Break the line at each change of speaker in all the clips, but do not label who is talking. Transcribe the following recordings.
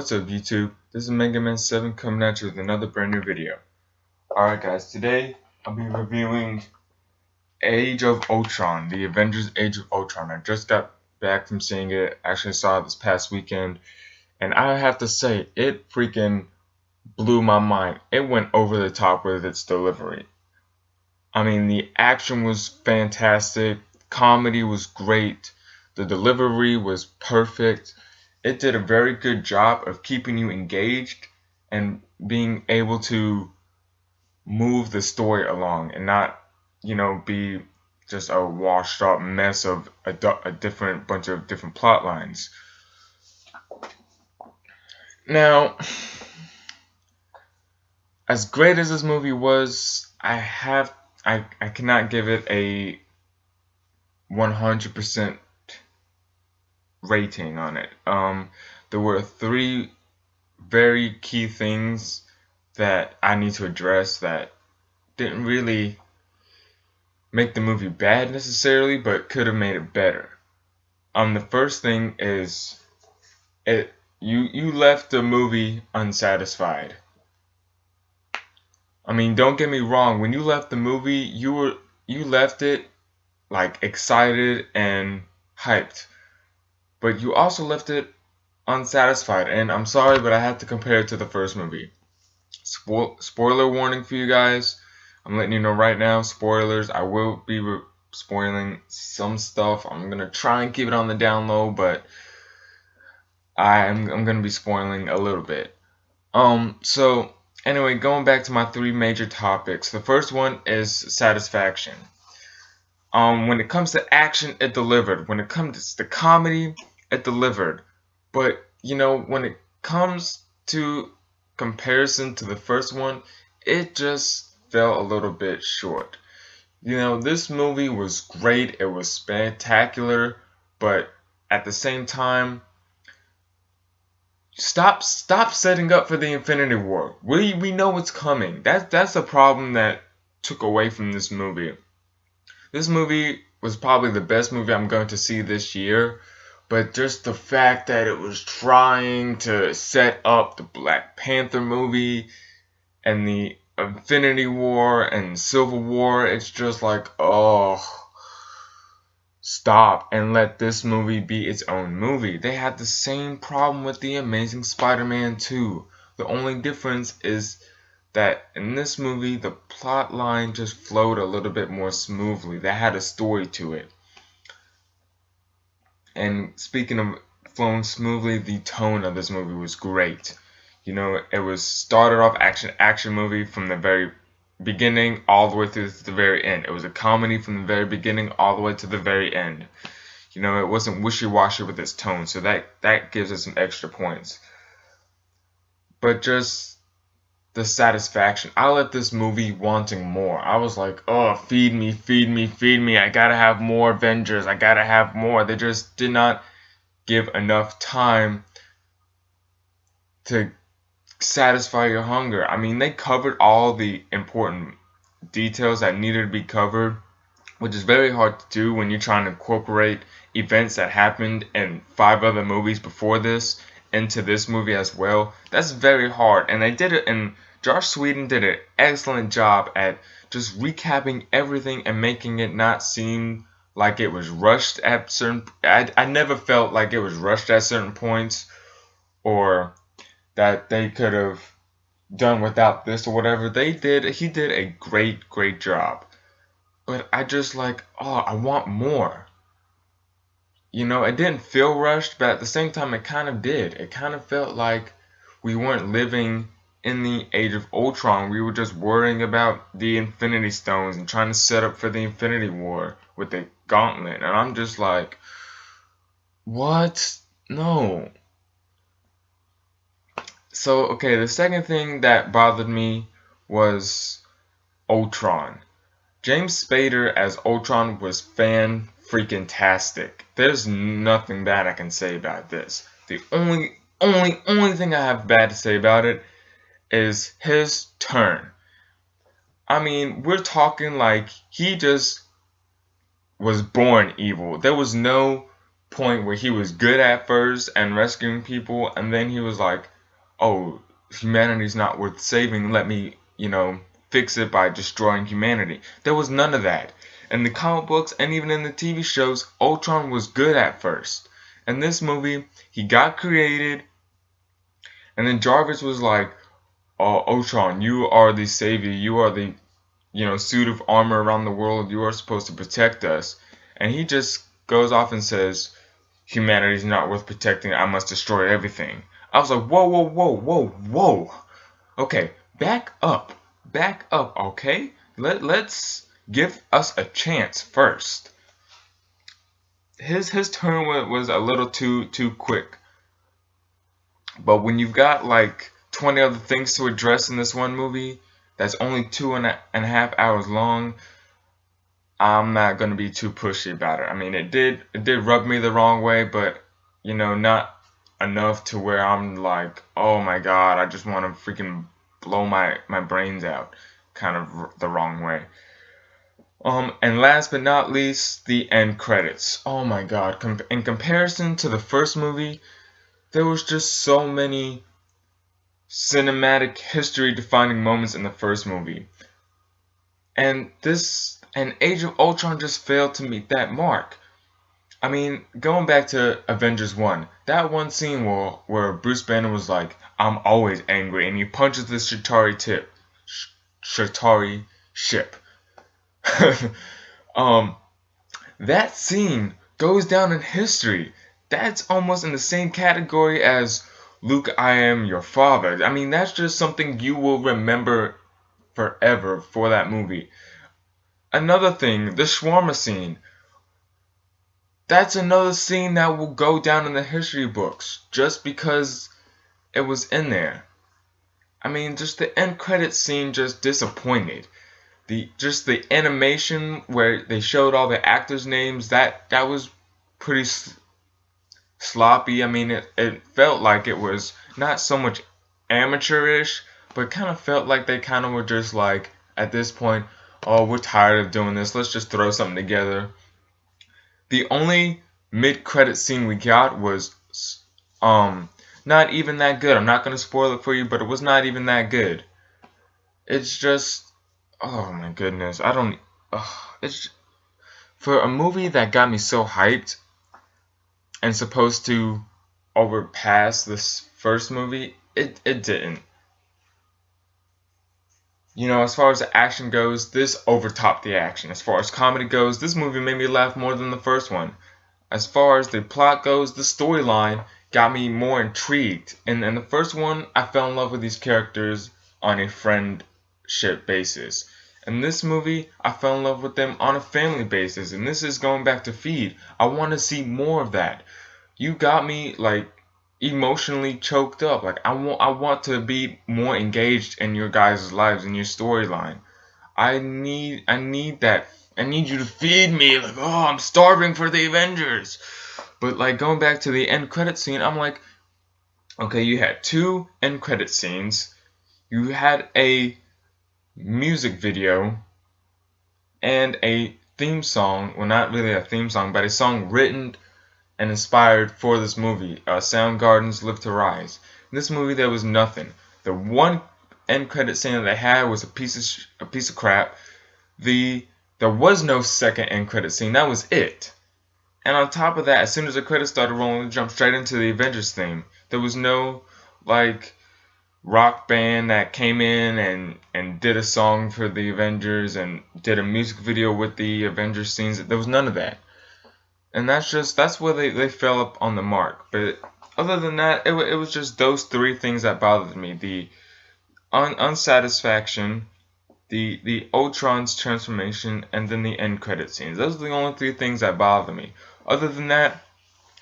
What's up YouTube? This is Mega Man 7 coming at you with another brand new video. Alright guys, today I'll be reviewing Age of Ultron, the Avengers Age of Ultron. I just got back from seeing it, actually saw it this past weekend, and I have to say, it freaking blew my mind. It went over the top with its delivery. I mean, the action was fantastic, comedy was great, the delivery was perfect. It did a very good job of keeping you engaged and being able to move the story along and not, be just a washed up mess of a different bunch of different plot lines. Now, as great as this movie was, I cannot give it a 100% rating on it. There were three very key things that I need to address that didn't really make the movie bad necessarily, but could have made it better. The first thing is you left the movie unsatisfied. I mean, don't get me wrong, when you left the movie, you left it like excited and hyped. But you also left it unsatisfied, and I'm sorry, but I have to compare it to the first movie. Spoiler warning for you guys. I'm letting you know right now, spoilers. I will be spoiling some stuff. I'm gonna try and keep it on the down low, but I'm gonna be spoiling a little bit. So anyway, going back to my three major topics. The first one is satisfaction. When it comes to action, it delivered. When it comes to comedy, it delivered. But, when it comes to comparison to the first one, it just fell a little bit short. This movie was great. It was spectacular. But at the same time, stop setting up for the Infinity War. We know what's coming. That's a problem that took away from this movie. This movie was probably the best movie I'm going to see this year, but just the fact that it was trying to set up the Black Panther movie and the Infinity War and Civil War, it's just like, oh, stop and let this movie be its own movie. They had the same problem with The Amazing Spider-Man 2. The only difference is that in this movie, the plot line just flowed a little bit more smoothly. They had a story to it. And speaking of flowing smoothly, the tone of this movie was great. It was started off action movie from the very beginning all the way through to the very end. It was a comedy from the very beginning all the way to the very end. It wasn't wishy-washy with its tone, so that gives it some extra points. But just the satisfaction. I left this movie wanting more. I was like, oh, feed me, feed me, feed me. I gotta have more Avengers. I gotta have more. They just did not give enough time to satisfy your hunger. I mean, they covered all the important details that needed to be covered, which is very hard to do when you're trying to incorporate events that happened in 5 other movies before this into this movie as well. That's very hard, and they did it, and Joss Whedon did an excellent job at just recapping everything and making it not seem like it was rushed at certain. I never felt like it was rushed at certain points, or that they could have done without this or whatever. He did a great job, but I just like, oh, I want more. It didn't feel rushed, but at the same time, it kind of did. It kind of felt like we weren't living in the Age of Ultron. We were just worrying about the Infinity Stones and trying to set up for the Infinity War with the Gauntlet. And I'm just like, what? No. So, okay, the second thing that bothered me was Ultron. James Spader as Ultron was fan-freaking-tastic. There's nothing bad I can say about this. The only thing I have bad to say about it is his turn. I mean, we're talking like he just was born evil. There was no point where he was good at first and rescuing people, and then he was like, oh, humanity's not worth saving, let me, fix it by destroying humanity. There was none of that. In the comic books and even in the TV shows, Ultron was good at first. In this movie, he got created, and then Jarvis was like, oh, Ultron, you are the savior, you are the, suit of armor around the world, you are supposed to protect us. And he just goes off and says, humanity's not worth protecting, I must destroy everything. I was like, whoa, whoa, whoa, whoa, whoa. Okay, back up, okay? Let's give us a chance first. His turn was a little too quick. But when you've got like 20 other things to address in this one movie that's only 2.5 hours long, I'm not gonna be too pushy about it. I mean, it did rub me the wrong way, but not enough to where I'm like, oh my god, I just want to freaking blow my brains out, kind of the wrong way. And last but not least, the end credits. Oh my god, in comparison to the first movie, there was just so many cinematic history defining moments in the first movie. And Age of Ultron just failed to meet that mark. I mean, going back to Avengers 1, that one scene where Bruce Banner was like, I'm always angry, and he punches the Chitauri ship. That scene goes down in history. That's almost in the same category as Luke, I am your father. I mean, that's just something you will remember forever for that movie. Another thing, the shawarma scene. That's another scene that will go down in the history books just because it was in there. I mean, just the end credits scene just disappointed. The animation where they showed all the actors' names, that was pretty sloppy. I mean, it felt like it was not so much amateurish, but kind of felt like they kind of were just like, at this point, oh, we're tired of doing this, let's just throw something together. The only mid-credit scene we got was not even that good. I'm not going to spoil it for you, but it was not even that good. It's just, oh my goodness, it's for a movie that got me so hyped and supposed to overpass this first movie, it didn't. As far as the action goes, this overtopped the action. As far as comedy goes, this movie made me laugh more than the first one. As far as the plot goes, the storyline got me more intrigued. In the first one, I fell in love with these characters on a friendship basis. In this movie, I fell in love with them on a family basis. And this is going back to Feed. I want to see more of that. You got me, like, emotionally choked up. Like, I want to be more engaged in your guys' lives, in your storyline. I need that. I need you to feed me. Like, oh, I'm starving for the Avengers. But like, going back to the end credit scene, I'm like, okay, you had 2 end credit scenes. You had a music video and a theme song. Well, not really a theme song, but a song written and inspired for this movie, Soundgarden's Live to Rise. In this movie, there was nothing. The one end credit scene that they had was a piece of crap. There was no second end credit scene. That was it. And on top of that, as soon as the credits started rolling, we jumped straight into the Avengers theme. There was no like rock band that came in and did a song for the Avengers and did a music video with the Avengers scenes. There was none of that. And that's where they fell up on the mark. But other than that, it was just those 3 things that bothered me. The unsatisfaction, the Ultron's transformation, and then the end credit scenes. Those are the only 3 things that bothered me. Other than that,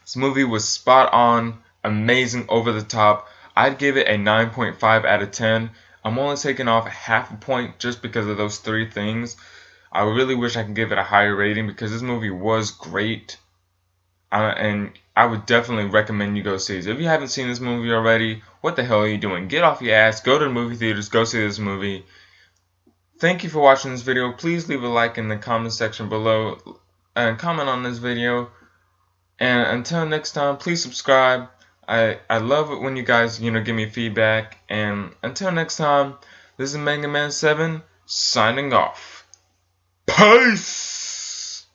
this movie was spot on, amazing, over the top. I'd give it a 9.5 out of 10. I'm only taking off half a point just because of those 3 things. I really wish I could give it a higher rating because this movie was great. And I would definitely recommend you go see it. If you haven't seen this movie already, what the hell are you doing? Get off your ass, go to the movie theaters, go see this movie. Thank you for watching this video. Please leave a like in the comment section below and comment on this video. And until next time, please subscribe. I love it when you guys give me feedback. And until next time, this is Mega Man 7 signing off. Peace.